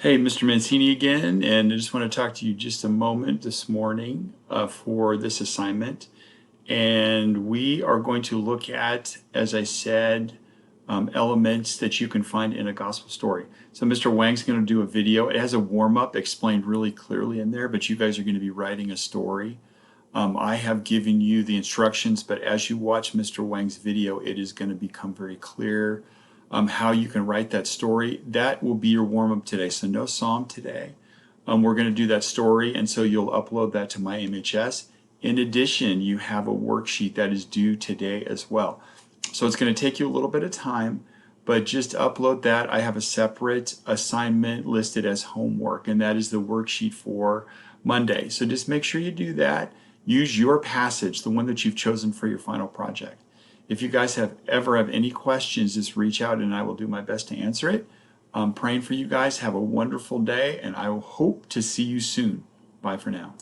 Hey, Mr. Mancini again, and I just want to talk to you just a moment this morning for this assignment. And we are going to look at, as I said, elements that you can find in a gospel story. So Mr. Wang's going to do a video. It has a warm-up explained really clearly in there, but you guys are going to be writing a story. I have given you the instructions, but as you watch Mr. Wang's video, it is going to become very clear how you can write that story. That will be your warm up today. So no psalm today. We're going to do that story, and so you'll upload that to my MHS. In addition, you have a worksheet that is due today as well. So it's going to take you a little bit of time, but just upload that. I have a separate assignment listed as homework, and that is the worksheet for Monday. So just make sure you do that. Use your passage, the one that you've chosen for your final project. If you guys ever have any questions, just reach out and I will do my best to answer it. I'm praying for you guys. Have a wonderful day, and I hope to see you soon. Bye for now.